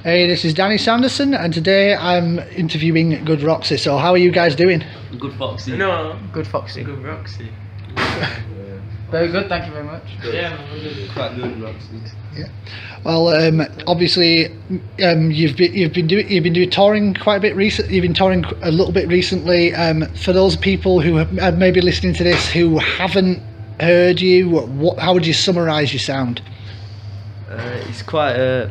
Hey, this is Danny Sanderson, and today I'm interviewing Good Roxy. So, how are you guys doing? Good Foxy. No. Good Foxy. Good Roxy. Very good, thank you very much. Yeah, Quite good, Roxy. Yeah. Well, obviously, you've been doing touring quite a bit recently. You've been touring a little bit recently. For those people who are maybe listening to this who haven't heard you, how would you summarise your sound? It's quite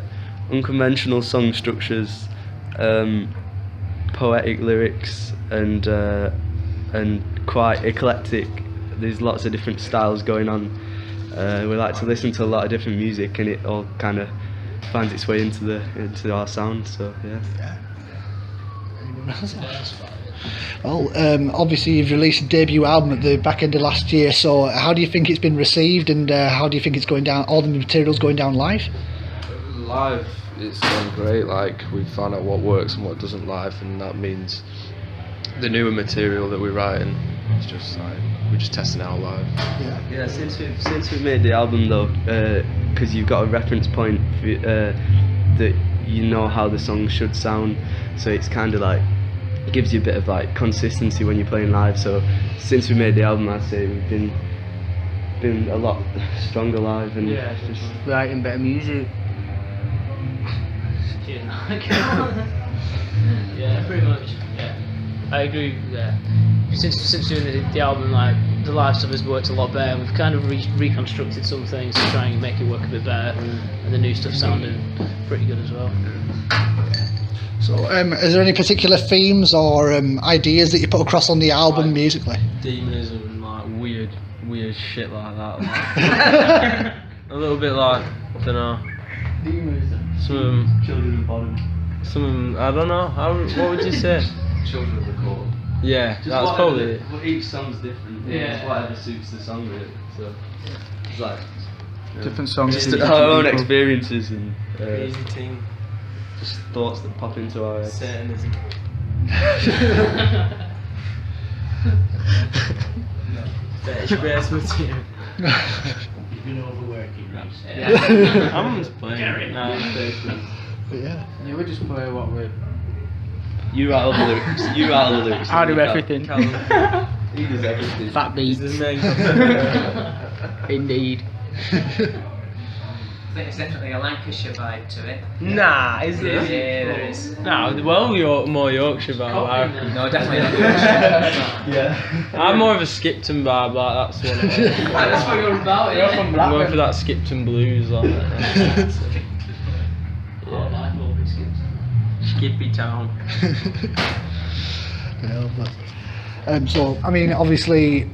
unconventional song structures, poetic lyrics, and quite eclectic. There's lots of different styles going on. We like to listen to a lot of different music, and it all kind of finds its way into our sound. So yeah. Well, obviously you've released a debut album at the back end of last year. So how do you think it's been received, and how do you think it's going down? All the material's going down live? Live, it's going great. Like, we found out what works and what doesn't live, and that means the newer material that we're writing, it's just like we're just testing it out live. Yeah. Since we've made the album though, because you've got a reference point that you know how the song should sound, so it's kind of like it gives you a bit of like consistency when you're playing live. So since we made the album, I'd say we've been a lot stronger live, and just Writing better music. Yeah, pretty much. Yeah, I agree. Yeah, since doing the album, like the live stuff has worked a lot better. We've kind of reconstructed some things to try and make it work a bit better, and the new stuff sounded pretty good as well. So, is there any particular themes or ideas that you put across on the album musically? Demonism and like weird shit like that. Like, a little bit like, I don't know. Demonism. Some children of bottom. I don't know. What would you say? Children of the court. Yeah, Just that's probably it. Well, each song's different. Yeah. It's whatever suits the song really. So it's like Different songs. just suit our different own people. experiences and Easy thing. just thoughts that pop into our heads. Satanism. Fetish based material. You've been overworking, Reece. I'm just playing. Nah, Yeah. Yeah, we just play what we. You write all the lyrics. You write all the lyrics. I do You can't- everything. He does everything. Fat He's beats. the main Indeed. I think it's definitely a Lancashire vibe to it. Nah, is Yeah, it? there is. Nah, well, more Yorkshire vibe. I reckon. No, definitely not Yorkshire. Yeah. I'm more of a Skipton vibe, like that's what it is. That's what you're about, You're from I'm more Blackburn. for that Skipton blues, like that. Skippy Town. Yeah, but, so, I mean, obviously,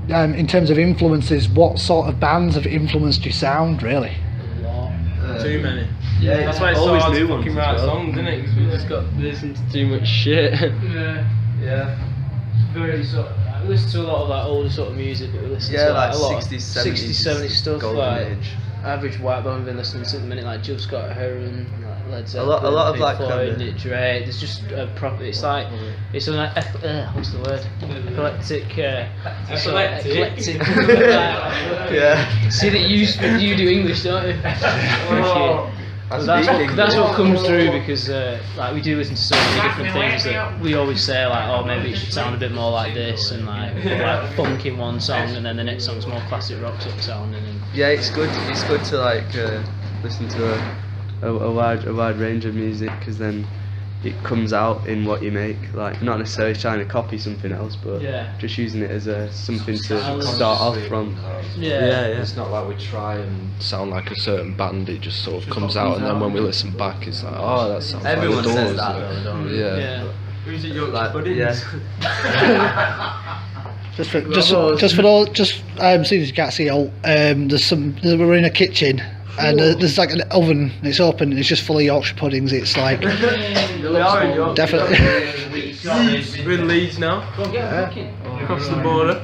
in terms of influences, what sort of bands have influenced your sound, really? Too many. Yeah, That's why it's so always hard new to ones fucking as write well. songs, isn't it? Because we just got to listen to too much shit. Yeah. Yeah. Very sort of, we listen to a lot of like older sort of music, but we listen Yeah, to like a lot 60s, of 60s, 70s stuff. golden Like age. Average White Bone we've been listening to at the minute, like Jill Scott Heron, like Led Zeppelin, A lot of Pink like Floyd, kind Nick Drake. There's just a proper. It's like it's an what's the word? Eclectic. Eclectic. Yeah. See that you do English, don't you? That's what comes through because like we do listen to so many different things that we always say like, oh, maybe it should sound a bit more like this, and like funk in one song, and then the next song's more classic rock sort of sound, and then Yeah, it's good. It's good to like listen to a wide range of music, because then it comes out in what you make. Like, not necessarily trying to copy something else, but Yeah. just using it as something to start off from. yeah. It's not like we try and sound like a certain band, it just sort of comes out, and then when we listen back, it's like, oh, that sounds Everyone like says doors. that though, don't they? Yeah. Yeah. Who's it, Yorkshire Like, Puddings? yeah. Just for all, seeing as you can't see all, we're in a kitchen, and there's like an oven, and it's open, and it's just full of Yorkshire puddings. It's like We are in Yorkshire. definitely We're in Leeds now, across the border.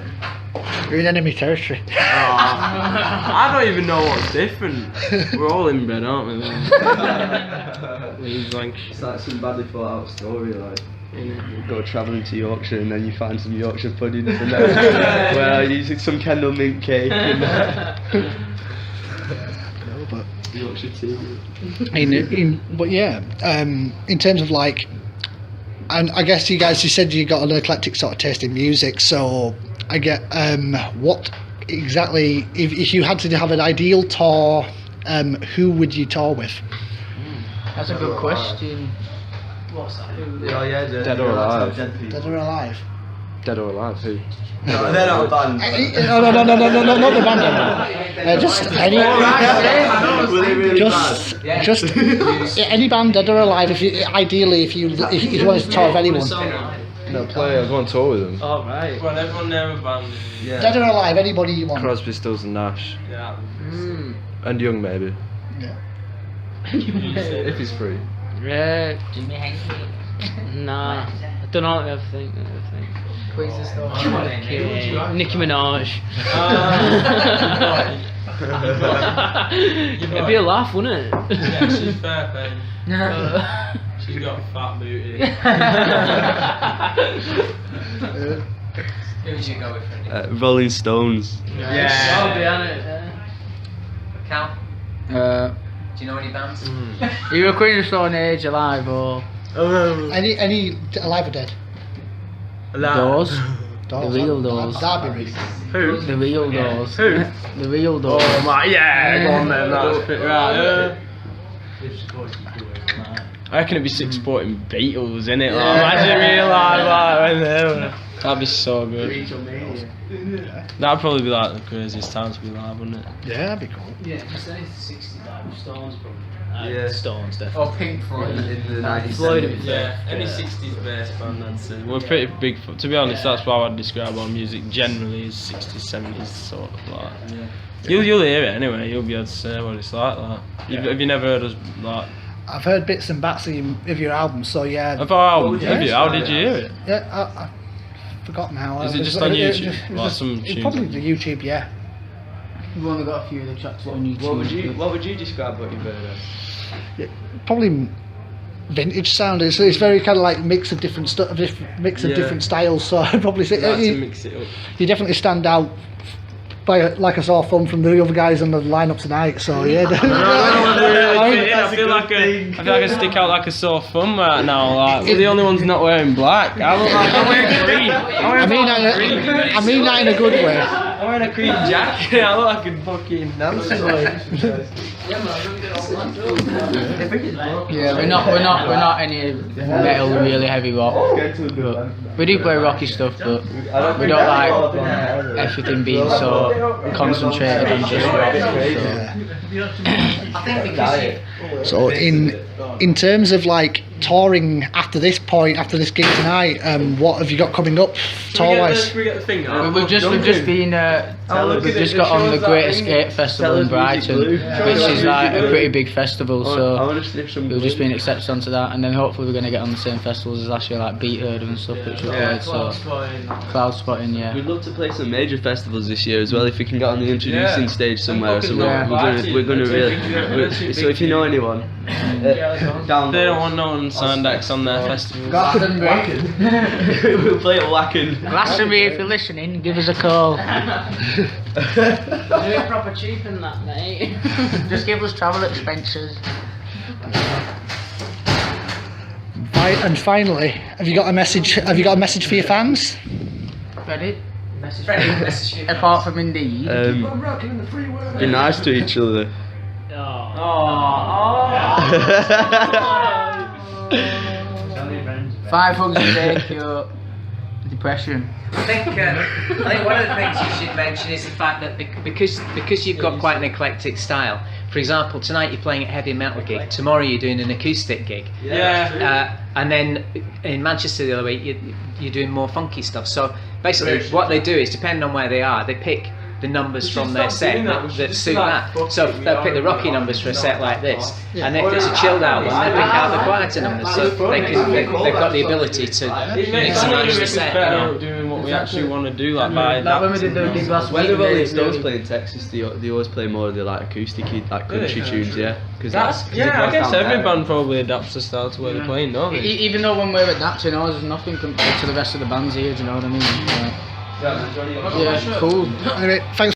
you're in enemy territory. I don't even know what's different. We're all inbred, aren't we? Leeds, Lancashire. It's like some badly thought out story, like you go travelling to Yorkshire and then you find some Yorkshire puddings, and then well, using some Kendal mint cake. And No, but Yorkshire tea. But yeah, in terms of like, and I guess you guys, you said you got an eclectic sort of taste in music, so I get what exactly, if you had to have an ideal tour, who would you tour with? That's a good question. What's that? Oh yeah, Dead or alive. Dead or alive? Dead or alive? Who? No, they're not a band. No, not the band. Just any. Were they really bad? Just any band, dead or alive. If you wanted to tour with anyone, No, play. I'd go on tour with them. Oh, right. Well, everyone there a band. Yeah. dead or alive, anybody you want. Crosby, Stills and Nash. Yeah. And Young maybe. Yeah. If he's free. Yeah. Jimmy Henry. Nah. I don't know. I think. Quiz the story. Nicki Minaj. It'd be a laugh, wouldn't it? Yeah, she's fair pay. She's got a fat booty. Who would you go with, Freddie? Rolling Stones. Yeah. I'll be on it. Cal, Uh, do you know any bands? are you a Queen of Stone Age alive or Any alive or dead? Doors? Doors. The real Doors. That'd be really cool. Who? The real Doors. Who? The real Doors. Oh my, yeah, go on then, that's fit right. I reckon it'd be 6 supporting Beatles, innit? Like, imagine real live, like, when they're. That'd be so good. That'd probably be like the craziest time to be live, wouldn't it? Yeah, that'd be cool. Yeah, just say 65 Stones, probably. Yeah. Stones, definitely. Or Pink Floyd. In the 90s. Floyd, Any 60s bass band, I'd say. We're pretty big, to be honest, that's how I'd describe our music generally is 60s, 70s sort of like. You'll hear it anyway, you'll be able to say what it's like. Have you never heard us like. I've heard bits and bats of your album, so yeah. Of our album, have you? How did you hear it? Yeah, I've forgotten how. Is it just on YouTube? Like some it's tunes probably on the YouTube, yeah. We've only got a few of the tracks on YouTube. What would you describe what you've heard as? Probably vintage sound. It's very kind of like mix of different stuff, mix of different styles. So I'd probably say Like to mix it up. you definitely stand out by like a sore thumb from the other guys on the lineup tonight. So yeah. I feel like I stick out like a sore thumb right now. Like we're the only ones not wearing black. I'm wearing green. I mean that in a good way. I'm wearing a green jacket. I look like a fucking dancer. Yeah, we're not any metal, really heavy rock. But we do play rocky stuff, but we don't like everything being so concentrated on just rock. I think because So in terms of like touring after this point, after this gig tonight, what have you got coming up tour wise? We get the thing out. We've just been we've just got on the Great Escape Festival in Brighton, which is like a pretty big festival. So we've just been accepted onto that, and then hopefully we're going to get on the same festivals as last year, like Beat Herder and stuff, which we played. So Cloud Spotting, yeah. We'd love to play some major festivals this year as well. If we can get on the introducing stage somewhere or something, we're gonna really. So if you know anyone, down. They don't want no one signed acts on their festival. We'll play at Wacken. Glastonbury, if you're listening, give us a call. Do it proper cheap in that, mate. Just give us travel expenses. And finally, have you got a message? Have you got a message for your fans? Ready? Freddie, message you. Apart from Indeed. Be nice to each other. Five hugs a day cure depression. I think one of the things you should mention is the fact that because you've got quite an eclectic style. For example, tonight you're playing a heavy metal gig. Tomorrow you're doing an acoustic gig. Yeah. And then in Manchester the other week you're doing more funky stuff. So basically, what they do is, depending on where they are, they pick the numbers from their set that suit that. So they'll pick the rocky numbers for a set like this, and if it's a chilled out one, they pick out the quieter numbers. So they've got the ability to mix and match the set. You know? Doing what we actually want to do, like by Like when we did the gig last When week. the Rolling Stones play in Texas, they always play more of the like acoustic, like country tunes, yeah. Because I guess every band probably adapts the style to where they're playing, don't they? Even though when we're adapting ours, there's nothing compared to the rest of the bands here, do you know what I mean? Yeah, cool. Anyway, thanks.